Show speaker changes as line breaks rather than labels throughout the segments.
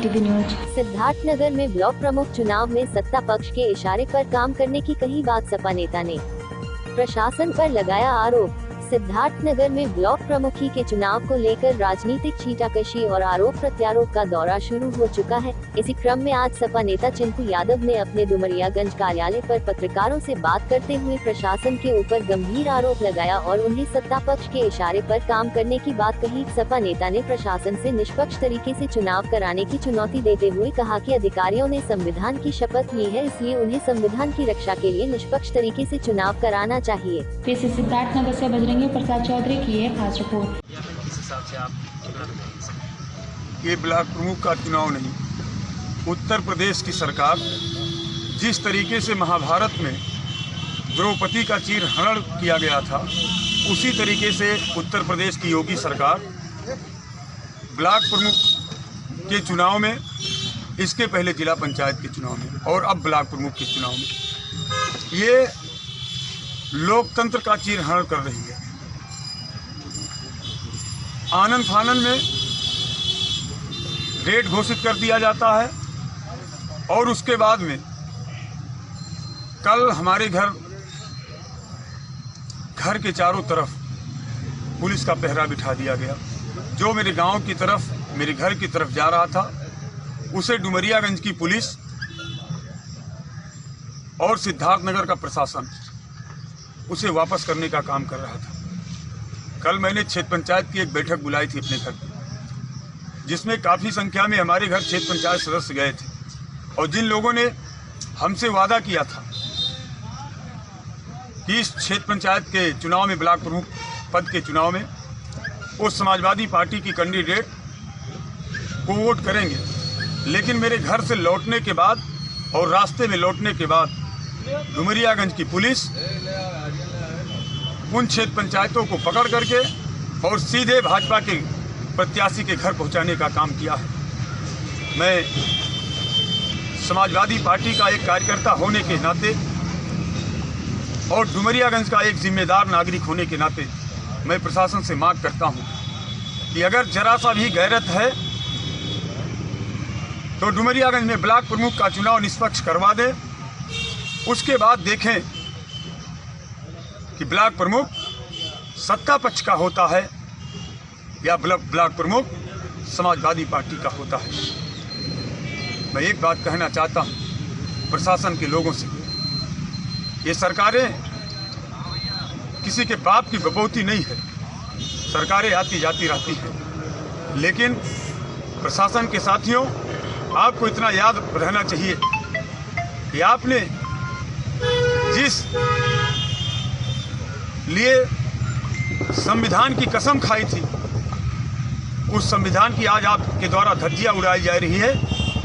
ICTV news.
Siddharthnagar में block प्रमुख चुनाव में सत्ता पक्ष के इशारे पर काम करने की कही बात सपा नेता ने प्रशासन पर लगाया आरोप। सिद्धार्थनगर में ब्लॉक प्रमुखी के चुनाव को लेकर राजनीतिक छींटाकशी और आरोप प्रत्यारोप का दौरा शुरू हो चुका है। इसी क्रम में आज सपा नेता चिंटू यादव ने अपने डुमरियागंज कार्यालय पर पत्रकारों से बात करते हुए प्रशासन के ऊपर गंभीर आरोप लगाया और उन्हें सत्ता पक्ष के इशारे पर काम करने की बात कही। सपा नेता ने प्रशासन से निष्पक्ष तरीके से चुनाव कराने की चुनौती देते हुए कहा कि अधिकारियों ने संविधान की शपथ ली है, इसलिए उन्हें संविधान की रक्षा के लिए निष्पक्ष तरीके से चुनाव कराना चाहिए।
पीसी सिद्धार्थनगर से बजरंगी प्रसाद चौधरी की है खास रिपोर्ट।
किस हिसाब से आप
ये ब्लॉक प्रमुख का चुनाव नहीं, उत्तर प्रदेश की सरकार जिस तरीके से महाभारत में द्रौपदी का चीरहरण किया गया था, उसी तरीके से उत्तर प्रदेश की योगी सरकार ब्लॉक प्रमुख के चुनाव में, इसके पहले जिला पंचायत के चुनाव में और अब ब्लॉक प्रमुख के चुनाव में ये लोकतंत्र का चीरहरण कर रही है। आनंद फानन में डेट घोषित कर दिया जाता है और उसके बाद में कल हमारे घर के चारों तरफ पुलिस का पहरा बिठा दिया गया। जो मेरे गांव की तरफ, मेरे घर की तरफ जा रहा था, उसे डुमरियागंज की पुलिस और सिद्धार्थनगर का प्रशासन उसे वापस करने का काम कर रहा था। कल मैंने क्षेत्र पंचायत की एक बैठक बुलाई थी अपने घर, जिसमें काफ़ी संख्या में हमारे घर क्षेत्र पंचायत सदस्य गए थे और जिन लोगों ने हमसे वादा किया था कि इस क्षेत्र पंचायत के चुनाव में, ब्लॉक प्रमुख पद के चुनाव में वो समाजवादी पार्टी की कैंडिडेट को वोट करेंगे, लेकिन मेरे घर से लौटने के बाद और रास्ते में लौटने के बाद डुमरियागंज की पुलिस उन क्षेत्र पंचायतों को पकड़ करके और सीधे भाजपा के प्रत्याशी के घर पहुंचाने का काम किया है। मैं समाजवादी पार्टी का एक कार्यकर्ता होने के नाते और डुमरियागंज का एक जिम्मेदार नागरिक होने के नाते मैं प्रशासन से मांग करता हूं कि अगर जरा सा भी गैरत है तो डुमरियागंज में ब्लॉक प्रमुख का चुनाव निष्पक्ष करवा दें। उसके बाद देखें कि ब्लॉक प्रमुख सत्ता पक्ष का होता है या ब्लॉक प्रमुख समाजवादी पार्टी का होता है। मैं एक बात कहना चाहता हूं प्रशासन के लोगों से, ये सरकारें किसी के बाप की बपौती नहीं है, सरकारें आती जाती रहती हैं, लेकिन प्रशासन के साथियों, आपको इतना याद रहना चाहिए कि आपने जिस लिए संविधान की कसम खाई थी, उस संविधान की आज आपके द्वारा धज्जियां उड़ाई जा रही है,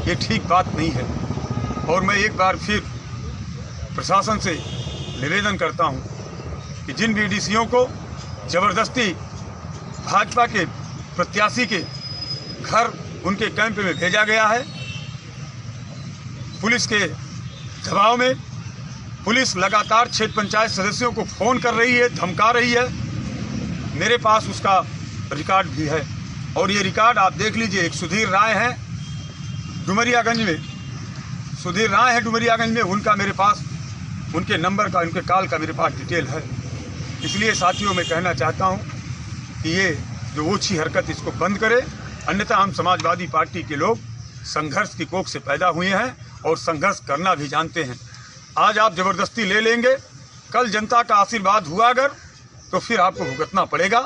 ये ठीक बात नहीं है। और मैं एक बार फिर प्रशासन से निवेदन करता हूं कि जिन बीडीसीओं को जबरदस्ती भाजपा के प्रत्याशी के घर, उनके कैंप में भेजा गया है, पुलिस के दबाव में पुलिस लगातार क्षेत्र पंचायत सदस्यों को फ़ोन कर रही है, धमका रही है। मेरे पास उसका रिकॉर्ड भी है और ये रिकॉर्ड आप देख लीजिए। एक सुधीर राय है डुमरियागंज में, सुधीर राय है डुमरियागंज में, उनका मेरे पास, उनके नंबर का, उनके कॉल का मेरे पास डिटेल है। इसलिए साथियों, मैं कहना चाहता हूँ कि ये जो ओछी हरकत, इसको बंद करे, अन्यथा हम समाजवादी पार्टी के लोग संघर्ष की कोख से पैदा हुए हैं और संघर्ष करना भी जानते हैं। आज आप जबरदस्ती ले लेंगे, कल जनता का आशीर्वाद हुआ अगर, तो फिर आपको भुगतना पड़ेगा।